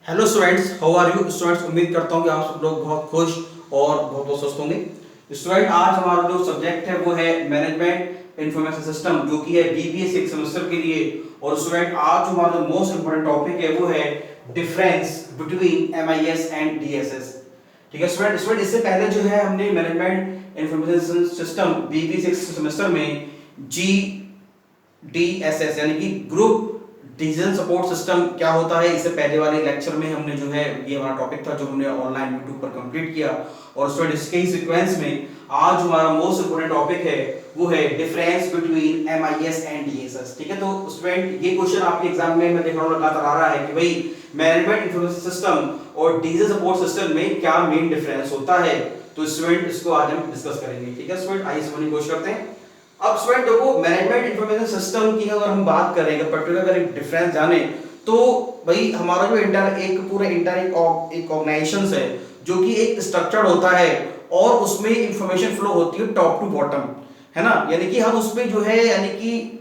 Hello students, how are you students. उम्मीद करता हूँ कि आप सब लोग बहुत खुश और बहुत बहुत स्वस्थ होंगे। स्टूडेंट, आज हमारा जो सब्जेक्ट है वो है मैनेजमेंट इंफॉर्मेशन सिस्टम, जो कि है बीबीए 6 सेमेस्टर के लिए। और स्टूडेंट, आज जो हमारा मोस्ट इंपोर्टेंट टॉपिक है वो है difference between MIS and DSS. ठीक है स्टूडेंट। इससे पहले जो है हमने management information system BBA 6 semester में जी डीएसएस यानी कि ग्रुप डिसीजन सपोर्ट सिस्टम क्या होता है, इससे पहले वाले लेक्चर में हमने जो है ये हमारा टॉपिक था जो हमने ऑनलाइन यूट्यूब पर कंप्लीट किया। और स्टूडेंट, इसके ही सीक्वेंस में आज हमारा मोस्ट इंपोर्टेंट टॉपिक है वो है difference between MIS and DSS. ठीक है, तो स्टूडेंट ये क्वेश्चन आपके एग्जाम में मैं देख रहा हूँ लगातार आ रहा है कि भाई मैनेजमेंट इंफॉर्मेशन सिस्टम और डिसीजन सपोर्ट सिस्टम में क्या मेन डिफरेंस होता है। तो स्टूडेंट, इसको आज हम डिस्कस करेंगे। ठीक है स्टूडेंट, आइए समझने की कोशिश करते हैं। अब स्टूडेंट देखो, मैनेजमेंट इंफॉर्मेशन सिस्टम की अगर हम बात करें, पर्टिकुलर अगर एक डिफरेंस जाने, तो भाई हमारा जो एक ऑर्गेनाइजेशन है जो कि एक स्ट्रक्चर होता है और उसमें इंफॉर्मेशन फ्लो होती है टॉप टू बॉटम, है ना। यानी कि हम उसमें जो है यानी कि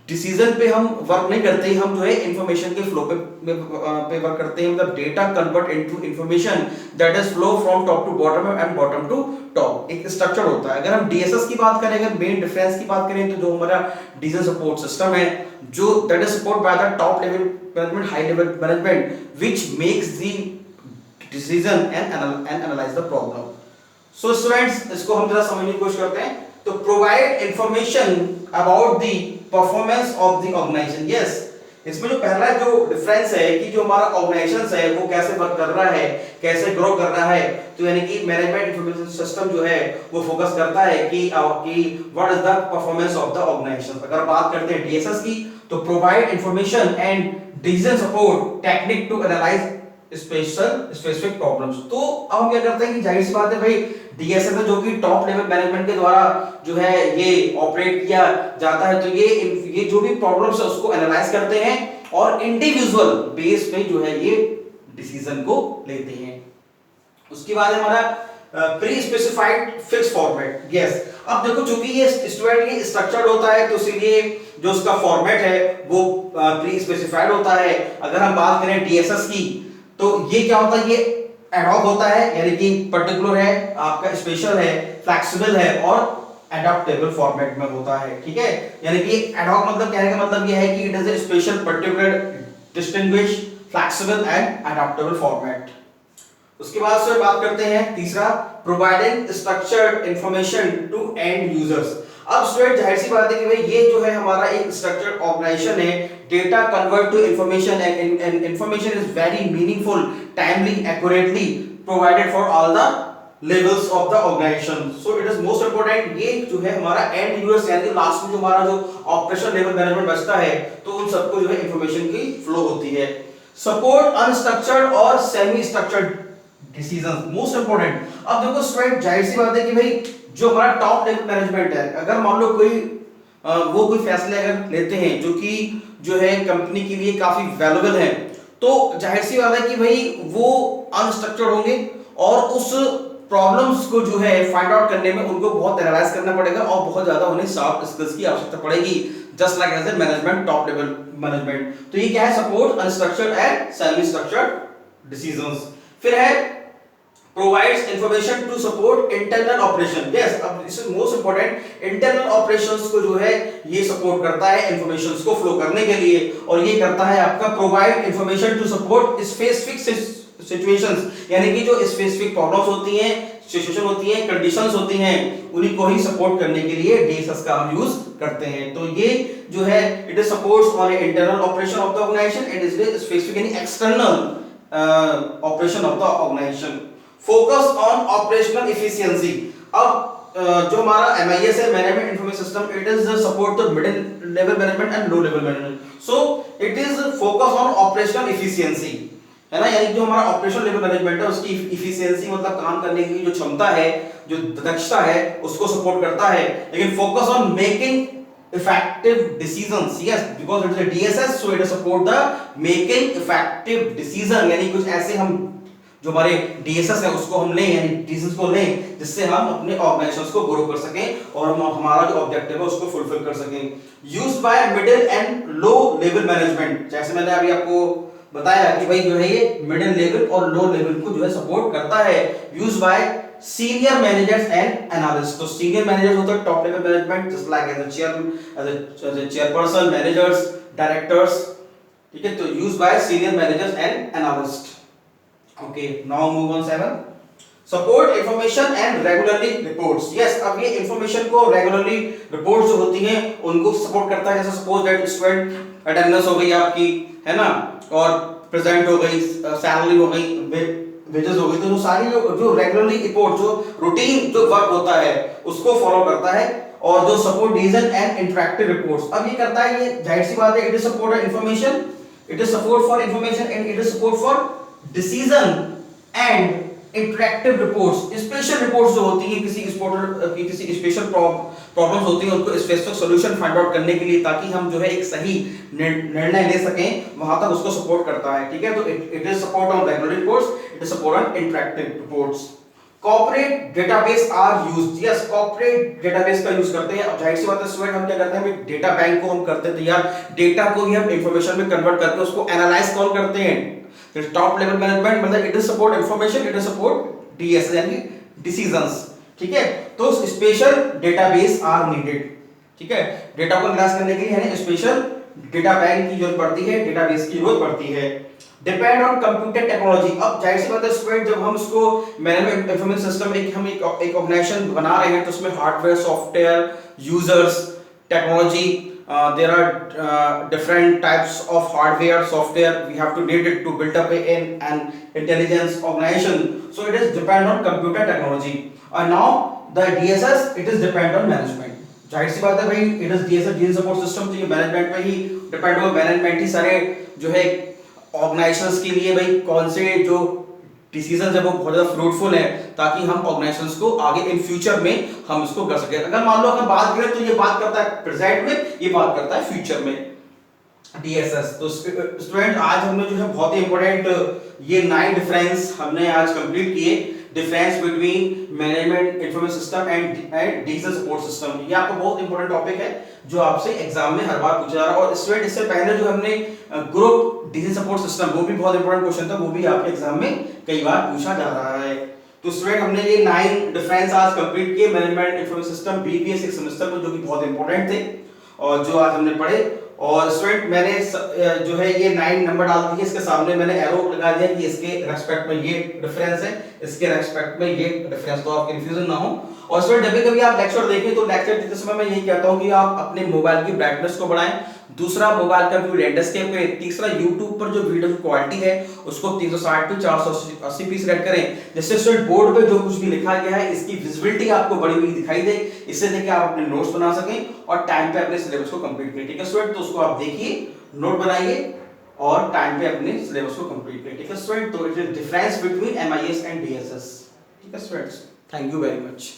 डिसीजन पे हम वर्क नहीं करते, हम जो है इंफॉर्मेशन के फ्लो पे वर्क करते हैं। मतलब data convert into information that is flow from top to bottom and bottom to top, एक स्ट्रक्चर होता है। अगर हम डीएसएस की बात करें, अगर मेन डिफरेंस की बात करें, तो जो हमारा डिसीजन सपोर्ट सिस्टम है जो that is support by the top level management, high level management which makes the decision and analyze the problem. So students, इसको हम जरा समझने की कोशिश करते हैं। तो provide information about the performance of the organization. Yes, इसमें जो पहला जो डिफरेंस है कि जो हमारा ऑर्गेनाइजेशन है वो कैसे वर्क कर रहा है, कैसे ग्रो कर रहा है। तो यानी कि मैनेजमेंट इंफॉर्मेशन सिस्टम जो है वो फोकस करता है कि what is the performance of the organization. अगर बात करते हैं डीएसएस की, तो provide information and decision support technique to analyze specific problems. तो अब हम क्या करते हैं कि जाहिर सी बात है भाई, डीएसएस है जो कि टॉप लेवल मैनेजमेंट के द्वारा जो है ये ऑपरेट किया जाता है। तो ये जो भी प्रॉब्लम्स है उसको एनालाइज करते हैं और इंडिविजुअल बेस पे जो है ये डिसीजन को लेते हैं। उसके बाद हमारा pre specified fix format. Yes, अब देखो चूंकि ये स्टूडेंट ये स्ट्रक्चर्ड होता है तो इसीलिए जो उसका फॉर्मेट है वो प्री स्पेसिफाइड होता है। अगर हम बात करें डीएसएस की, तो ये क्या होता है, ये एडॉक होता है, यानी कि पर्टिकुलर है, आपका स्पेशल है, फ्लेक्सिबल है और एडॉप्टेबल फॉर्मेट में होता है। ठीक है, यानी कि एडॉक मतलब कहने का मतलब ये है कि it is a special, particular, distinguish, flexible and adaptable format. उसके बाद से बात करते हैं तीसरा, providing structured information to end users. अब स्टूडेंट, जाहिर सी बात है कि भाई ये जो है हमारा एक स्ट्रक्चर्ड ऑर्गेनाइजेशन है, data convert to information and information is very meaningful, timely, accurately provided for all the levels of the organization. So it is most important. ये जो है हमारा एंड यूजर्स यानी लास्ट में जो हमारा जो ऑपरेशन लेवल मैनेजमेंट बचता है, तो उन सबको जो है इंफॉर्मेशन की फ्लो होती है। सपोर्ट अनस्ट्रक्चर्ड और semi structured decisions, most important. अब देखो स्टूडेंट, जाहिर सी बात है कि भाई जो हमारा टॉप लेवल मैनेजमेंट है, अगर मान लो वो कोई फैसले अगर लेते हैं जो कि जो है कंपनी के लिए काफी वैल्यूएबल है, तो जाहिर सी बात है कि भाई वो अनस्ट्रक्चर्ड होंगे और उस प्रॉब्लम्स को जो है फाइंड आउट करने में उनको बहुत एनालाइज करना पड़ेगा और बहुत ज्यादा उन्हें शार्प स्किल्स की आवश्यकता पड़ेगी, just like as a management, top level management. तो ये क्या है, support unstructured and semi structured decisions. फिर है provides information to support internal operation। yes, अब this is most important, internal operations को जो है ये सपोर्ट करता है इंफॉर्मेशंस को फ्लो करने के लिए, और ये करता है आपका provide information to support specific situations, यानी कि जो स्पेसिफिक प्रॉब्लम्स होती हैं, सिचुएशन होती हैं, कंडीशंस होती हैं, उन्हीं को ही सपोर्ट करने के लिए डीएसएस का हम यूज करते हैं। तो ये जो है it is supports on internal operation of the organisation, it is specific यानी external operation of the organisation. Focus on operational efficiency. अब जो हमारा एमआईएस है, management information system, it is support the middle level management and low level management. So it is focus on operational efficiency, है ना। यानी जो हमारा operational level management है उसकी एफिशिएंसी मतलब काम करने की जो क्षमता है, जो दक्षता है, उसको सपोर्ट करता है। लेकिन focus on making effective decisions, yes, because it is a DSS, so it support the making effective decision, यानी कुछ ऐसे हम जो हमारे डीएसएस है उसको हम लें, यानी डिसीजंस को लें जिससे हम अपने ऑर्गेनाइजेशंस को ग्रो कर सकें और हम हमारा जो ऑब्जेक्टिव है उसको फुलफिल कर सकें। Used by middle and low level management, जैसे मैंने अभी आपको बताया कि भाई जो है ये मिडिल लेवल और लो लेवल को जो है सपोर्ट करता है। Use by senior managers and analyst. तो सीनियर मैनेजर्स होते हैं top level management, just like as a chairperson, managers, directors, ठीक है। तो use by senior managers and analyst. Okay, now move on 7, support information and regularly reports. Yes, अब ये information को regularly reports जो होती हैं उनको सपोर्ट करता है। जैसे सपोज दैट स्टूडेंट अटेंडेंस हो गई आपकी, है ना, और प्रेजेंट हो गई, सैलरी हो गई, वेजेस हो गई, तो जो सारी जो रेगुलरली रिपोर्ट, जो रूटीन जो वर्क होता है उसको फॉलो करता है। और जो support decision and interactive reports, अब ये करता है, ये जाहिर सी बात है, it is support information, it is support for information and it is support for decision and interactive reports. Special reports जो होती हैं किसी स्पेशल प्रॉब्लम्स होती हैं उनको स्पेसिफिक सॉल्यूशन फाइंड आउट करने के लिए, ताकि हम जो है एक सही निर्णय ले सकें, वहां तक उसको सपोर्ट करता है, ठीक है। तो it is support on regular reports, it is support on interactive reports. Corporate database are used. Yes, corporate database का यूज करते हैं। अब जाहिर सी बात है स्टूडेंट, हम क्या करते हैं, डेटा बैंक को हम करते हैं तैयार, डेटा को ही हम इंफॉर्मेशन में कन्वर्ट करके उसको एनालाइज कौन करते हैं, टॉप लेवल मैनेजमेंट, मतलब it is support information, it is support DS यानी डिसीजंस, ठीक है। तो स्पेशल डेटाबेस आर नीडेड, ठीक है। डेटा को एनालाइज करने के लिए यानी स्पेशल डेटा बैंक की जरूरत पड़ती है, डेटाबेस की जरूरत पड़ती है। Depend on computer technology. अब जाहिर सी बात है स्टूडेंट, जब हम इसको मैनेजमेंट इंफॉर्मेशन सिस्टम एक ऑर्गेनाइजेशन बना रहे हैं, तो उसमें hardware, software, users, technology, there are different types of hardware, software we have to need it to build up an intelligence organization, so it is depend on computer technology. And now the DSS, it is depend on management. जाहिर सी बात है भाई, it is DSS, decision support system, तो ये management पे ही depend हो, management ही सारे जो है ऑर्गेनाइजेशंस के लिए भाई कौन से जो डिसीजन है वो बहुत ज्यादा फ्रूटफुल है, ताकि हम ऑर्गेनाइजेशंस को आगे इन फ्यूचर में हम इसको कर सके। अगर मान लो अगर बात करें तो ये बात करता है प्रेजेंट में, ये बात करता है फ्यूचर में, डीएसएस। तो स्टूडेंट आज हमने जो है बहुत ही इंपॉर्टेंट ये 9 डिफरेंस हमने आज कंप्लीट किए, difference between management information system and decision support system. ये आपको बहुत इंपॉर्टेंट टॉपिक है जो आपसे एग्जाम में हर बार पूछा जा रहा है। और स्टूडेंट इससे पहले जो हमने ग्रुप डिसीजन सपोर्ट सिस्टम, वो भी बहुत इंपॉर्टेंट क्वेश्चन था, वो भी आपके एग्जाम में कई बार पूछा जा रहा है। तो स्टूडेंट हमने ये 9 डिफरेंस आज कंप्लीट किए management information system BBA 6 semester में, जो कि बहुत इंपॉर्टेंट थे और जो आज हमने पढ़े। और स्टूडेंट मैंने जो है ये 9 नंबर डाल दिए, इसके सामने मैंने एरो लगा दिया कि इसके रेस्पेक्ट में ये डिफरेंस है, इसके रेस्पेक्ट में ये डिफरेंस, तो आप कंफ्यूजन ना हो। और स्टूडेंट जब कभी आप लेक्चर देखें तो लेक्चर देते समय मैं यही कहता हूं कि आप अपने मोबाइल की ब्राइटनेस को बढ़ाएं, दूसरा मोबाइल का व्यू लैंडस्केप करें, तीसरा YouTube पर जो वीडियो की क्वालिटी है उसको 360 टू 480 पी सेलेक्ट करें, जिससे स्टूडेंट बोर्ड पे जो कुछ भी लिखा गया है इसकी विजिबिलिटी आपको बड़ी हुई दिखाई दे, इससे देखिए आप अपने नोट्स बना सकें और टाइम पे अपने सिलेबस को कंप्लीट करें, ठीक है स्टूडेंट। तो उसको आप देखिए, नोट बनाइए और टाइम पे अपने सिलेबस को कंप्लीट करें, ठीक है स्टूडेंट। तो it is difference between MIS and DSS, ठीक है students. Thank you very much.